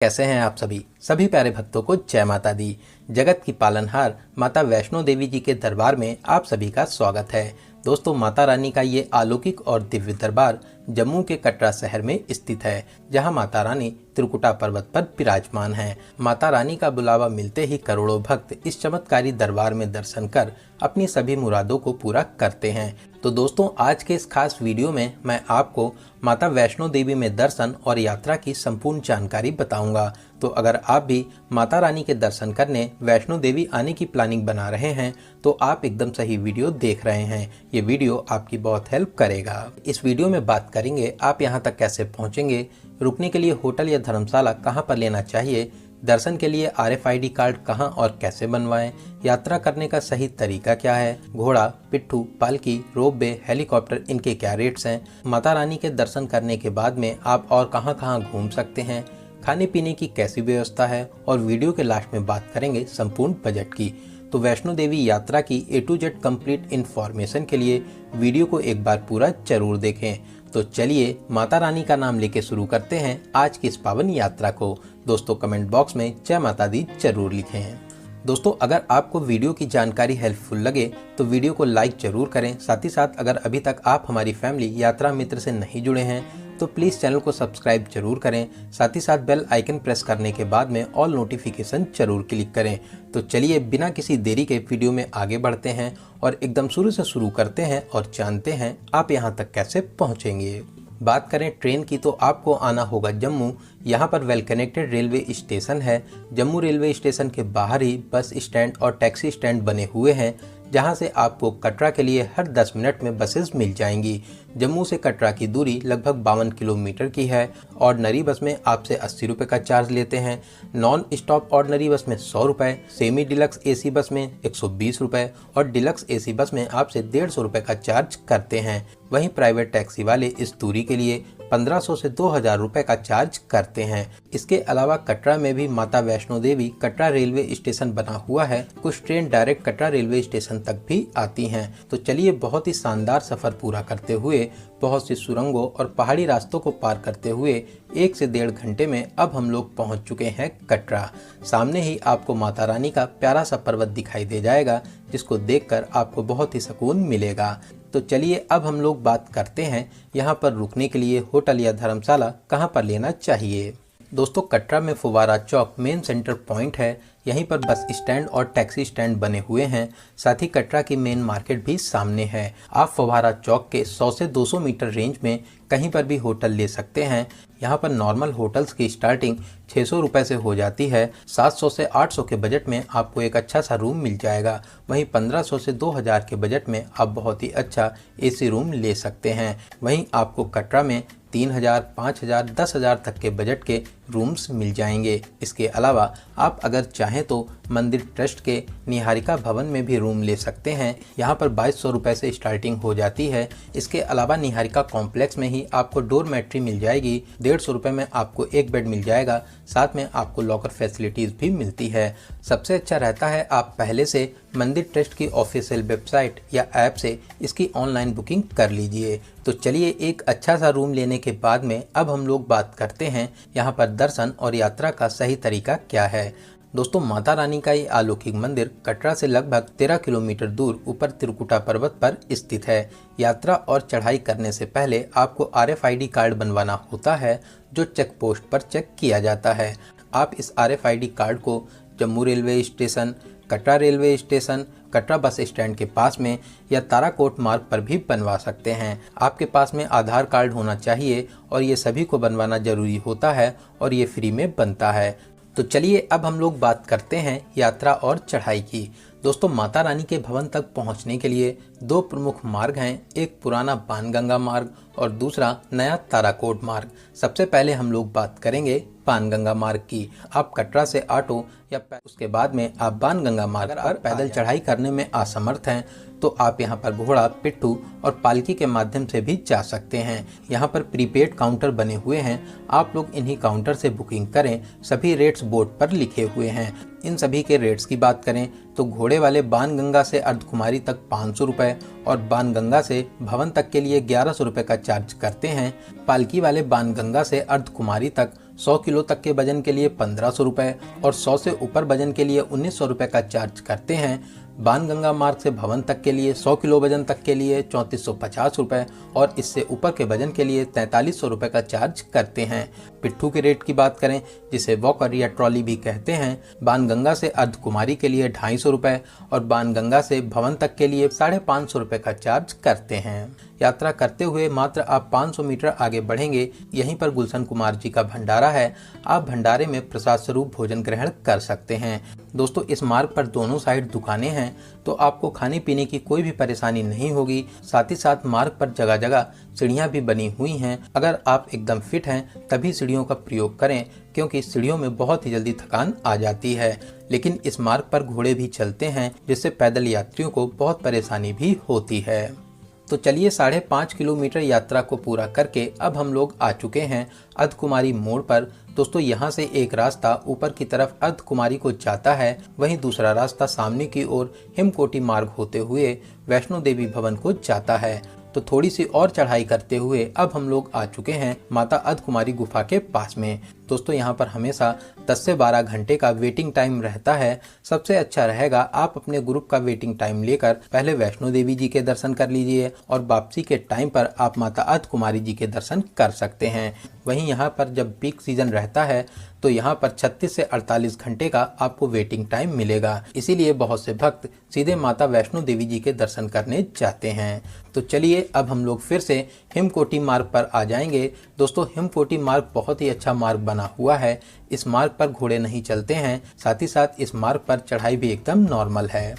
कैसे हैं आप सभी प्यारे भक्तों को जय माता दी। जगत की पालनहार माता वैष्णो देवी जी के दरबार में आप सभी का स्वागत है। दोस्तों, माता रानी का ये अलौकिक और दिव्य दरबार जम्मू के कटरा शहर में स्थित है, जहां माता रानी त्रिकुटा पर्वत पर विराजमान हैं। माता रानी का बुलावा मिलते ही करोड़ों भक्त इस चमत्कारी दरबार में दर्शन कर अपनी सभी मुरादों को पूरा करते हैं। तो दोस्तों, आज के इस खास वीडियो में मैं आपको माता वैष्णो देवी में दर्शन और यात्रा की संपूर्ण जानकारी बताऊंगा। तो अगर आप भी माता रानी के दर्शन करने वैष्णो देवी आने की प्लानिंग बना रहे हैं तो आप एकदम सही वीडियो देख रहे हैं। ये वीडियो आपकी बहुत हेल्प करेगा। इस वीडियो में बात करेंगे आप यहाँ तक कैसे पहुँचेंगे, रुकने के लिए होटल या धर्मशाला कहाँ पर लेना चाहिए, दर्शन के लिए RFID कार्ड कहां और कैसे बनवाएं, यात्रा करने का सही तरीका क्या है, घोड़ा, पिट्ठू, पालकी, रोपवे, हेलीकॉप्टर, इनके क्या रेट्स हैं, माता रानी के दर्शन करने के बाद में आप और कहां घूम सकते हैं, खाने पीने की कैसी व्यवस्था है, और वीडियो के लास्ट में बात करेंगे संपूर्ण बजट की। तो वैष्णो देवी यात्रा की A to Z complete information के लिए वीडियो को एक बार पूरा जरूर देखें। तो चलिए माता रानी का नाम लेके शुरू करते हैं आज की इस पावन यात्रा को। दोस्तों, कमेंट बॉक्स में जय माता दी जरूर लिखें। दोस्तों, अगर आपको वीडियो की जानकारी हेल्पफुल लगे तो वीडियो को लाइक जरूर करें। साथ ही साथ अगर अभी तक आप हमारी फैमिली यात्रा मित्र से नहीं जुड़े हैं तो प्लीज़ चैनल को सब्सक्राइब जरूर करें। साथ ही साथ बेल आइकन प्रेस करने के बाद में ऑल नोटिफिकेशन जरूर क्लिक करें। तो चलिए बिना किसी देरी के वीडियो में आगे बढ़ते हैं और एकदम शुरू से शुरू करते हैं और जानते हैं आप यहाँ तक कैसे पहुँचेंगे। बात करें ट्रेन की तो आपको आना होगा जम्मू। यहाँ पर वेल कनेक्टेड रेलवे स्टेशन है। जम्मू रेलवे स्टेशन के बाहर ही बस स्टैंड और टैक्सी स्टैंड बने हुए हैं, जहाँ से आपको कटरा के लिए हर 10 मिनट में बसेस मिल जाएंगी। जम्मू से कटरा की दूरी लगभग 52 किलोमीटर की है। ऑर्डनरी बस में आपसे 80 रुपये का चार्ज लेते हैं, नॉन स्टॉप ऑर्डनरी बस में 100 रुपये, सेमी डिलक्स AC बस में 120 रुपये और डिलक्स AC बस में आपसे 150 रुपये का चार्ज करते हैं। वहीं प्राइवेट टैक्सी वाले इस दूरी के लिए 1500 से 2000 रुपये का चार्ज करते हैं। इसके अलावा कटरा में भी माता वैष्णो देवी कटरा रेलवे स्टेशन बना हुआ है। कुछ train direct Katra railway station तक भी आती हैं। तो चलिए बहुत ही शानदार सफर पूरा करते हुए, बहुत सी सुरंगों और पहाड़ी रास्तों को पार करते हुए 1 से 1.5 घंटे में अब हम लोग पहुंच चुके हैं कटरा। सामने ही आपको माता रानी का प्यारा सा पर्वत दिखाई दे जाएगा, जिसको देखकर आपको बहुत ही सुकून मिलेगा। तो चलिए अब हम लोग बात करते हैं यहाँ पर रुकने के लिए होटल या धर्मशाला कहाँ पर लेना चाहिए। दोस्तों, कटरा में फुवारा चौक मेन सेंटर पॉइंट है। यहीं पर बस स्टैंड और टैक्सी स्टैंड बने हुए हैं। साथ ही कटरा की मेन मार्केट भी सामने है। आप फुवारा चौक के 100 से 200 मीटर रेंज में कहीं पर भी होटल ले सकते हैं। यहाँ पर नॉर्मल होटल्स की स्टार्टिंग 600 रुपये से हो जाती है। 700 से 800 के बजट में आपको एक अच्छा सा रूम मिल जाएगा। वहीं 1500 से 2000 के बजट में आप बहुत ही अच्छा AC रूम ले सकते हैं। वहीं आपको कटरा में 3000, 5000, 10,000 तक के बजट के रूम्स मिल जाएंगे। इसके अलावा आप अगर चाहें तो मंदिर ट्रस्ट के निहारिका भवन में भी रूम ले सकते हैं। यहाँ पर 2200 रुपये से स्टार्टिंग हो जाती है। इसके अलावा निहारिका कॉम्प्लेक्स में ही आपको डोरमेट्री मिल जाएगी। 150 रुपये में आपको एक बेड मिल जाएगा। साथ में आपको लॉकर फैसिलिटीज़ भी मिलती है। सबसे अच्छा रहता है आप पहले से मंदिर ट्रस्ट की ऑफिशियल वेबसाइट या ऐप से इसकी ऑनलाइन बुकिंग कर लीजिए। तो चलिए एक अच्छा सा रूम लेने के बाद में अब हम लोग बात करते हैं यहाँ पर दर्शन और यात्रा का सही तरीका क्या है। दोस्तों, माता रानी का ये अलौकिक मंदिर कटरा से लगभग 13 किलोमीटर दूर ऊपर त्रिकुटा पर्वत पर स्थित है। यात्रा और चढ़ाई करने से पहले आपको RFID कार्ड बनवाना होता है, जो चेक पोस्ट पर चेक किया जाता है। आप इस RFID कार्ड को Jammu railway station, Katra railway station, Katra bus stand के पास में या ताराकोट मार्ग पर भी बनवा सकते हैं। आपके पास में आधार कार्ड होना चाहिए और ये सभी को बनवाना जरूरी होता है और ये फ्री में बनता है। तो चलिए अब हम लोग बात करते हैं यात्रा और चढ़ाई की। दोस्तों, माता रानी के भवन तक पहुंचने के लिए 2 प्रमुख मार्ग हैं, एक पुराना बाणगंगा मार्ग और दूसरा नया ताराकोट मार्ग। सबसे पहले हम लोग बात करेंगे बाणगंगा मार्ग की। आप कटरा से ऑटो या उसके बाद में आप बाणगंगा मार्ग पर पैदल चढ़ाई करने में असमर्थ हैं तो आप यहाँ पर घोड़ा, पिट्ठू और पालकी के माध्यम से भी जा सकते हैं। यहाँ पर प्रीपेड काउंटर बने हुए हैं, आप लोग इन्हीं काउंटर से बुकिंग करें। सभी रेट्स बोर्ड पर लिखे हुए हैं। इन सभी के रेट्स की बात करें तो घोड़े वाले बाणगंगा से अर्धकुमारी तक 500 रुपये और बाणगंगा से भवन तक के लिए 1100 रुपये का चार्ज करते हैं। पालकी वाले बाणगंगा से अर्धकुमारी तक 100 किलो तक के वजन के लिए 1500 रुपये और 100 से ऊपर वजन के लिए 1900 रुपये का चार्ज करते हैं। बाणगंगा मार्ग से भवन तक के लिए 100 किलो वजन तक के लिए 3450 रुपये और इससे ऊपर के वजन के लिए 4300 रुपये का चार्ज करते हैं। पिट्ठू के रेट की बात करें, जिसे वॉकर या ट्रॉली भी कहते हैं, बाणगंगा से अर्धकुमारी के लिए 250 रुपये और बाणगंगा से भवन तक के लिए 550 रुपये का चार्ज करते हैं। यात्रा करते हुए मात्र आप 500 मीटर आगे बढ़ेंगे, यहीं पर गुलशन कुमार जी का भंडारा है। आप भंडारे में प्रसाद स्वरूप भोजन ग्रहण कर सकते हैं। दोस्तों, इस मार्ग पर दोनों साइड दुकानें हैं, तो आपको खाने पीने की कोई भी परेशानी नहीं होगी। साथ ही साथ मार्ग पर जगह जगह सीढ़ियां भी बनी हुई हैं। अगर आप एकदम फिट हैं तभी सीढ़ियों का प्रयोग करें, क्योंकि सीढ़ियों में बहुत ही जल्दी थकान आ जाती है। लेकिन इस मार्ग पर घोड़े भी चलते हैं, जिससे पैदल यात्रियों को बहुत परेशानी भी होती है। तो चलिए 5.5 किलोमीटर यात्रा को पूरा करके अब हम लोग आ चुके हैं अर्धकुमारी मोड़ पर। दोस्तों, यहाँ से एक रास्ता ऊपर की तरफ अर्धकुमारी को जाता है, वहीं दूसरा रास्ता सामने की ओर हिमकोटी मार्ग होते हुए वैष्णो देवी भवन को जाता है। तो थोड़ी सी और चढ़ाई करते हुए अब हम लोग आ चुके हैं माता अर्धकुमारी गुफा के पास में। दोस्तों, यहाँ पर हमेशा 10 से 12 घंटे का वेटिंग टाइम रहता है। सबसे अच्छा रहेगा आप अपने ग्रुप का वेटिंग टाइम लेकर पहले वैष्णो देवी जी के दर्शन कर लीजिए और वापसी के टाइम पर आप माता अर्धकुमारी जी के दर्शन कर सकते हैं। वहीं यहाँ पर जब पीक सीजन रहता है तो यहाँ पर 36 से 48 घंटे का आपको वेटिंग टाइम मिलेगा। इसीलिए बहुत से भक्त सीधे माता वैष्णो देवी जी के दर्शन करने जाते हैं। तो चलिए अब हम लोग फिर से हिमकोटी मार्ग पर आ जाएंगे। दोस्तों, हिमकोटी मार्ग बहुत ही अच्छा मार्ग बना हुआ है। इस मार्ग पर घोड़े नहीं चलते हैं, साथ ही साथ इस मार्ग पर चढ़ाई भी एकदम नॉर्मल है।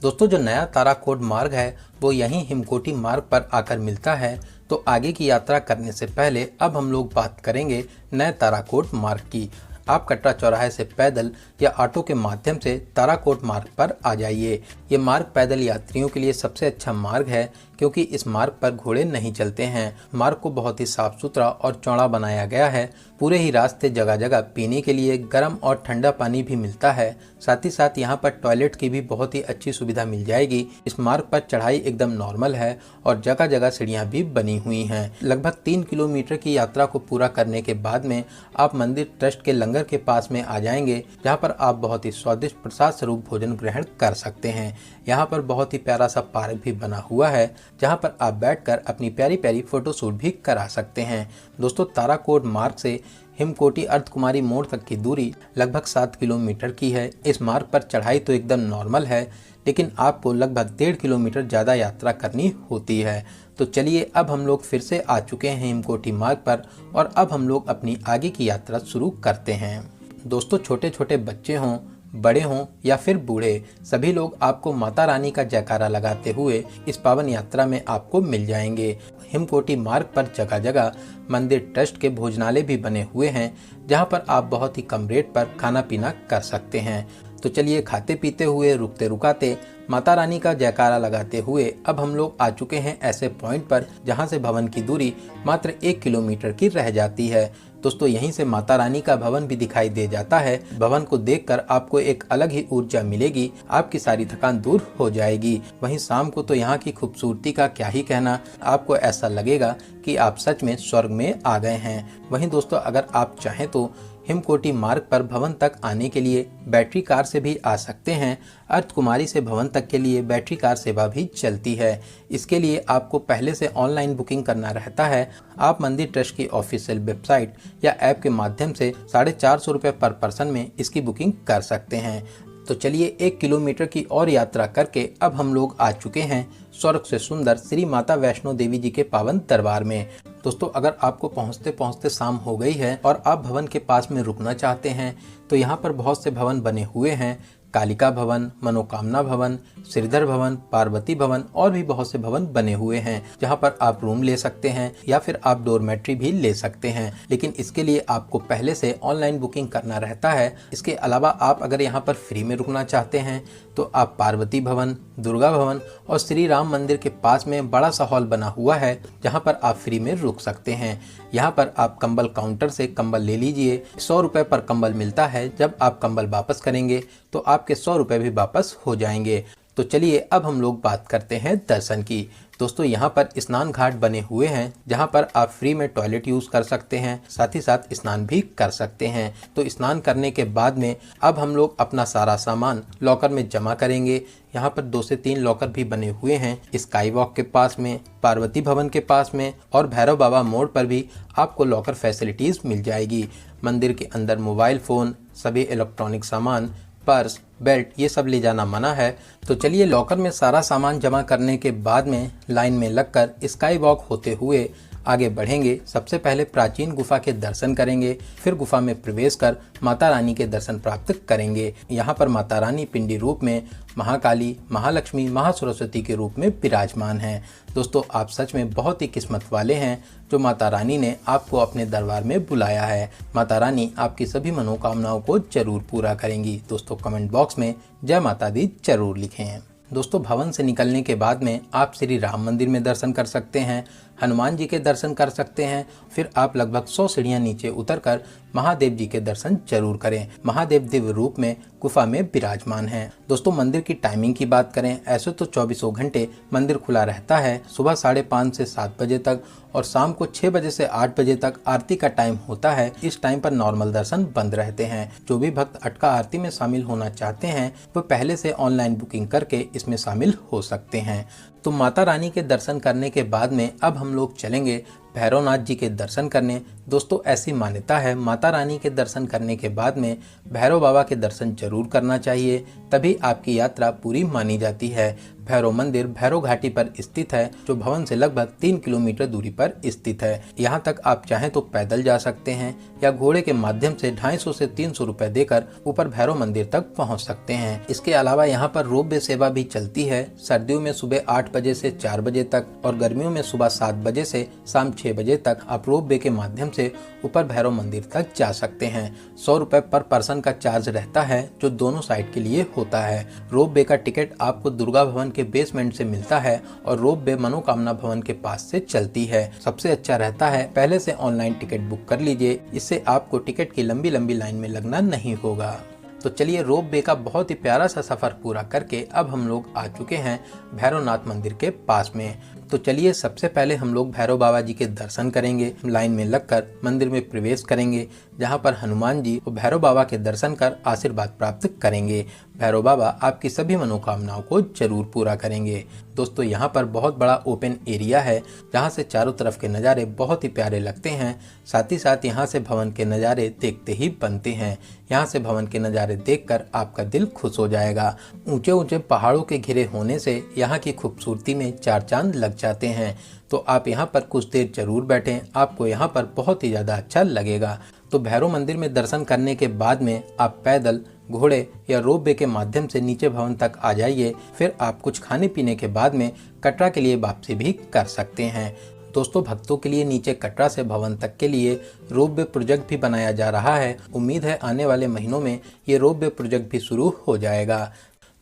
दोस्तों, जो नया ताराकोट मार्ग है वो यहीं हिमकोटी मार्ग पर आकर मिलता है। तो आगे की यात्रा करने से पहले अब हम लोग बात करेंगे नए ताराकोट मार्ग की। आप कटरा चौराहे से पैदल या ऑटो के माध्यम से ताराकोट मार्ग पर आ जाइए। ये मार्ग पैदल यात्रियों के लिए सबसे अच्छा मार्ग है, क्योंकि इस मार्ग पर घोड़े नहीं चलते हैं। मार्ग को बहुत ही साफ सुथरा और चौड़ा बनाया गया है। पूरे ही रास्ते जगह जगह पीने के लिए गर्म और ठंडा पानी भी मिलता है। साथ ही साथ यहाँ पर टॉयलेट की भी बहुत ही अच्छी सुविधा मिल जाएगी। इस मार्ग पर चढ़ाई एकदम नॉर्मल है और जगह जगह सीढ़ियाँ भी बनी हुई हैं। लगभग 3 किलोमीटर की यात्रा को पूरा करने के बाद में आप मंदिर ट्रस्ट के लंगर के पास में आ जाएंगे, जहाँ पर आप बहुत ही स्वादिष्ट प्रसाद स्वरूप भोजन ग्रहण कर सकते हैं। यहाँ पर बहुत ही प्यारा सा पार्क भी बना हुआ है, जहाँ पर आप बैठकर अपनी प्यारी प्यारी फोटो शूट भी करा सकते हैं। दोस्तों, ताराकोट मार्ग से हिमकोटी अर्धकुमारी मोड़ तक की दूरी लगभग 7 किलोमीटर की है। इस मार्ग पर चढ़ाई तो एकदम नॉर्मल है, लेकिन आपको लगभग 1.5 किलोमीटर ज़्यादा यात्रा करनी होती है। तो चलिए अब हम लोग फिर से आ चुके हैं हिमकोटी मार्ग पर और अब हम लोग अपनी आगे की यात्रा शुरू करते हैं। दोस्तों, छोटे छोटे बच्चे हों, बड़े हों या फिर बूढ़े, सभी लोग आपको माता रानी का जयकारा लगाते हुए इस पावन यात्रा में आपको मिल जाएंगे। हिमकोटी मार्ग पर जगह जगह मंदिर ट्रस्ट के भोजनालय भी बने हुए हैं, जहां पर आप बहुत ही कम रेट पर खाना पीना कर सकते हैं। तो चलिए खाते पीते हुए, रुकते रुकाते, माता रानी का जयकारा लगाते हुए अब हम लोग आ चुके हैं ऐसे पॉइंट पर जहां से भवन की दूरी मात्र 1 किलोमीटर की रह जाती है। दोस्तों, यहीं से माता रानी का भवन भी दिखाई दे जाता है। भवन को देखकर आपको एक अलग ही ऊर्जा मिलेगी, आपकी सारी थकान दूर हो जाएगी। वहीं शाम को तो यहाँ की खूबसूरती का क्या ही कहना, आपको ऐसा लगेगा कि आप सच में स्वर्ग में आ गए हैं। वहीं दोस्तों, अगर आप चाहें तो हिमकोटी मार्ग पर भवन तक आने के लिए बैटरी कार से भी आ सकते हैं। अर्धकुमारी से भवन तक के लिए बैटरी कार सेवा भी चलती है। इसके लिए आपको पहले से ऑनलाइन बुकिंग करना रहता है। आप मंदिर ट्रस्ट की ऑफिशियल वेबसाइट या ऐप के माध्यम से 450 रुपये पर पर्सन में इसकी बुकिंग कर सकते हैं। तो चलिए 1 किलोमीटर की और यात्रा करके अब हम लोग आ चुके हैं स्वर्ग से सुंदर श्री माता वैष्णो देवी जी के पावन दरबार में। दोस्तों, अगर आपको पहुंचते पहुंचते शाम हो गई है और आप भवन के पास में रुकना चाहते हैं तो यहाँ पर बहुत से भवन बने हुए हैं। कालिका भवन, मनोकामना भवन, श्रीधर भवन, पार्वती भवन और भी बहुत से भवन बने हुए हैं, जहां पर आप रूम ले सकते हैं या फिर आप डोरमेट्री भी ले सकते हैं। लेकिन इसके लिए आपको पहले से ऑनलाइन बुकिंग करना रहता है। इसके अलावा आप अगर यहां पर फ्री में रुकना चाहते हैं तो आप पार्वती भवन, दुर्गा भवन और श्री राम मंदिर के पास में बड़ा सा हॉल बना हुआ है, जहां पर आप फ्री में रुक सकते हैं। यहाँ पर आप कंबल काउंटर से कंबल ले लीजिए। 100 रुपये पर कंबल मिलता है। जब आप कंबल वापस करेंगे तो आपके 100 रुपये भी वापस हो जाएंगे। तो चलिए अब हम लोग बात करते हैं दर्शन की। दोस्तों यहाँ पर स्नान घाट बने हुए हैं जहाँ पर आप फ्री में टॉयलेट यूज़ कर सकते हैं, साथ ही साथ स्नान भी कर सकते हैं। तो स्नान करने के बाद में अब हम लोग अपना सारा सामान लॉकर में जमा करेंगे। यहाँ पर 2 से 3 लॉकर भी बने हुए हैं, स्काई वॉक के पास में, पार्वती भवन के पास में और भैरव बाबा मोड़ पर भी आपको लॉकर फैसिलिटीज़ मिल जाएगी। मंदिर के अंदर मोबाइल फ़ोन, सभी इलेक्ट्रॉनिक सामान, पर्स, बेल्ट ये सब ले जाना मना है। तो चलिए लॉकर में सारा सामान जमा करने के बाद में लाइन में लगकर स्काई वॉक होते हुए आगे बढ़ेंगे। सबसे पहले प्राचीन गुफा के दर्शन करेंगे, फिर गुफा में प्रवेश कर माता रानी के दर्शन प्राप्त करेंगे। यहाँ पर माता रानी पिंडी रूप में महाकाली, महालक्ष्मी, महासरस्वती के रूप में विराजमान हैं। दोस्तों आप सच में बहुत ही किस्मत वाले हैं जो माता रानी ने आपको अपने दरबार में बुलाया है। माता रानी आपकी सभी मनोकामनाओं को जरूर पूरा करेंगी। दोस्तों कमेंट बॉक्स में जय माता दी जरूर लिखें। दोस्तों भवन से निकलने के बाद में आप श्री राम मंदिर में दर्शन कर सकते हैं, हनुमान जी के दर्शन कर सकते हैं, फिर आप लगभग 100 सीढ़ियाँ नीचे उतरकर महादेव जी के दर्शन जरूर करें। महादेव दिव्य रूप में गुफा में विराजमान हैं। दोस्तों मंदिर की टाइमिंग की बात करें, ऐसे तो 24 घंटे मंदिर खुला रहता है। सुबह 5:30 से 7 बजे तक और शाम को 6 बजे से 8 बजे तक आरती का टाइम होता है। इस टाइम पर नॉर्मल दर्शन बंद रहते हैं। जो भी भक्त अटका आरती में शामिल होना चाहते हैं वो पहले से ऑनलाइन बुकिंग करके इसमें शामिल हो सकते हैं। तो माता रानी के दर्शन करने के बाद में अब हम लोग चलेंगे भैरवनाथ जी के दर्शन करने। दोस्तों ऐसी मान्यता है माता रानी के दर्शन करने के बाद में भैरव बाबा के दर्शन जरूर करना चाहिए, तभी आपकी यात्रा पूरी मानी जाती है। भैरव मंदिर भैरव घाटी पर स्थित है जो भवन से लगभग 3 किलोमीटर दूरी पर स्थित है। यहाँ तक आप चाहें तो पैदल जा सकते हैं या घोड़े के माध्यम से 250 से 300 रुपए देकर ऊपर भैरव मंदिर तक पहुँच सकते हैं। इसके अलावा यहाँ पर रोपवे सेवा भी चलती है। सर्दियों में सुबह 8 बजे से 4 बजे तक और गर्मियों में सुबह 7 बजे से शाम 6 बजे तक आप रोपवे के माध्यम से ऊपर भैरव मंदिर तक जा सकते हैं। 100 रुपए पर पर्सन का चार्ज रहता है जो दोनों साइड के लिए होता है। रोपवे का टिकट आपको दुर्गा भवन के बेसमेंट से मिलता है और रोपवे मनोकामना भवन के पास से चलती है। सबसे अच्छा रहता है पहले से ऑनलाइन टिकट बुक कर लीजिए, इससे आपको टिकट की लंबी लंबी लाइन में लगना नहीं होगा। तो चलिए रोपवे का बहुत ही प्यारा सा सफर पूरा करके अब हम लोग आ चुके हैं भैरवनाथ मंदिर के पास में। तो चलिए सबसे पहले हम लोग भैरव बाबा जी के दर्शन करेंगे। लाइन में लगकर मंदिर में प्रवेश करेंगे जहां पर हनुमान जी और भैरव बाबा के दर्शन कर आशीर्वाद प्राप्त करेंगे। भैरव बाबा आपकी सभी मनोकामनाओं को जरूर पूरा करेंगे। दोस्तों यहाँ पर बहुत बड़ा ओपन एरिया है जहाँ से चारों तरफ के नज़ारे बहुत ही प्यारे लगते हैं। साथ ही साथ यहाँ से भवन के नज़ारे देखते ही बनते हैं। यहाँ से भवन के नज़ारे देखकर आपका दिल खुश हो जाएगा। ऊंचे ऊंचे पहाड़ों के घिरे होने से यहाँ की खूबसूरती में 4 चांद लग जाते हैं। तो आप यहाँ पर कुछ देर जरूर बैठें, आपको यहाँ पर बहुत ही ज़्यादा अच्छा लगेगा। तो भैरव मंदिर में दर्शन करने के बाद में आप पैदल, घोड़े या रोपवे के माध्यम से नीचे भवन तक आ जाइए। फिर आप कुछ खाने पीने के बाद में कटरा के लिए वापसी भी कर सकते हैं। दोस्तों भक्तों के लिए नीचे कटरा से भवन तक के लिए रोपवे प्रोजेक्ट भी बनाया जा रहा है। उम्मीद है आने वाले महीनों में ये रोपवे प्रोजेक्ट भी शुरू हो जाएगा।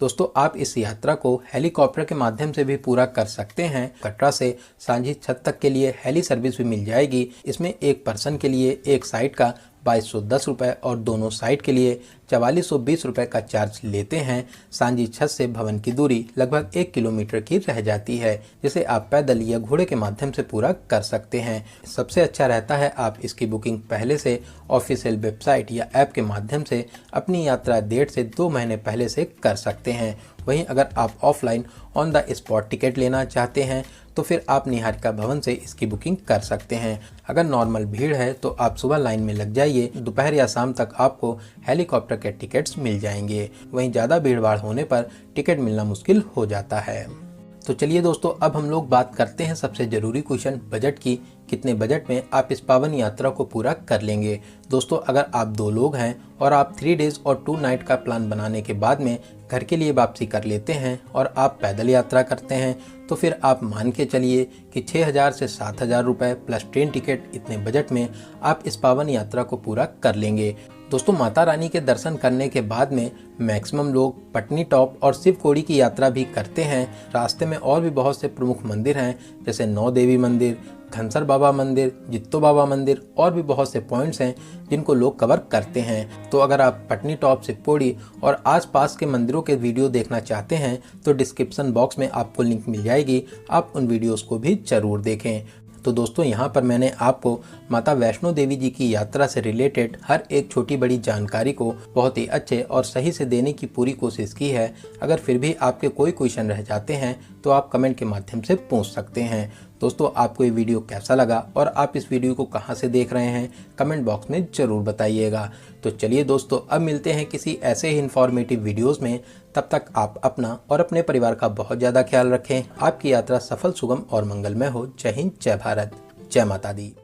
दोस्तों आप इस यात्रा को हेलीकॉप्टर के माध्यम से भी पूरा कर सकते हैं। कटरा से सांझी छत तक के लिए हेली सर्विस भी मिल जाएगी। इसमें एक पर्सन के लिए एक साइड का 2210 रुपये और दोनों साइड के लिए 4420 रुपये का चार्ज लेते हैं। सांझी छत से भवन की दूरी लगभग 1 किलोमीटर की रह जाती है, जिसे आप पैदल या घोड़े के माध्यम से पूरा कर सकते हैं। सबसे अच्छा रहता है आप इसकी बुकिंग पहले से ऑफिशियल वेबसाइट या ऐप के माध्यम से अपनी यात्रा डेट से 2 महीने पहले से कर सकते हैं। वहीं अगर आप offline on the spot ticket लेना चाहते हैं तो फिर आप निहारिका भवन से इसकी बुकिंग कर सकते हैं। अगर नॉर्मल भीड़ है तो आप सुबह लाइन में लग जाइए, दोपहर या शाम तक आपको हेलीकॉप्टर के टिकट्स मिल जाएंगे। वहीं ज़्यादा भीड़ भाड़ होने पर टिकट मिलना मुश्किल हो जाता है। तो चलिए दोस्तों अब हम लोग बात करते हैं सबसे ज़रूरी क्वेश्चन बजट की। कितने बजट में आप इस पावन यात्रा को पूरा कर लेंगे। दोस्तों अगर आप 2 लोग हैं और आप 3 डेज और 2 नाइट का प्लान बनाने के बाद में घर के लिए वापसी कर लेते हैं और आप पैदल यात्रा करते हैं तो फिर आप मान के चलिए कि 6000 से 7000 रुपये प्लस ट्रेन टिकट, इतने बजट में आप इस पावन यात्रा को पूरा कर लेंगे। दोस्तों माता रानी के दर्शन करने के बाद में मैक्सिमम लोग पटनी टॉप और शिव कोड़ी की यात्रा भी करते हैं। रास्ते में और भी बहुत से प्रमुख मंदिर हैं, जैसे नौ देवी मंदिर, धनसर बाबा मंदिर, जित्तो बाबा मंदिर और भी बहुत से पॉइंट्स हैं जिनको लोग कवर करते हैं। तो अगर आप पटनी टॉप, शिव कोड़ी और आसपास के मंदिरों के वीडियो देखना चाहते हैं तो डिस्क्रिप्शन बॉक्स में आपको लिंक मिल जाएगी, आप उन वीडियोस को भी जरूर देखें। तो दोस्तों यहाँ पर मैंने आपको माता वैष्णो देवी जी की यात्रा से रिलेटेड हर एक छोटी बड़ी जानकारी को बहुत ही अच्छे और सही से देने की पूरी कोशिश की है। अगर फिर भी आपके कोई क्वेश्चन रह जाते हैं तो आप कमेंट के माध्यम से पूछ सकते हैं। दोस्तों आपको ये वीडियो कैसा लगा और आप इस वीडियो को कहाँ से देख रहे हैं कमेंट बॉक्स में ज़रूर बताइएगा। तो चलिए दोस्तों अब मिलते हैं किसी ऐसे ही इन्फॉर्मेटिव वीडियोस में। तब तक आप अपना और अपने परिवार का बहुत ज़्यादा ख्याल रखें। आपकी यात्रा सफल, सुगम और मंगलमय हो। जय हिंद, जय भारत, जय माता दी।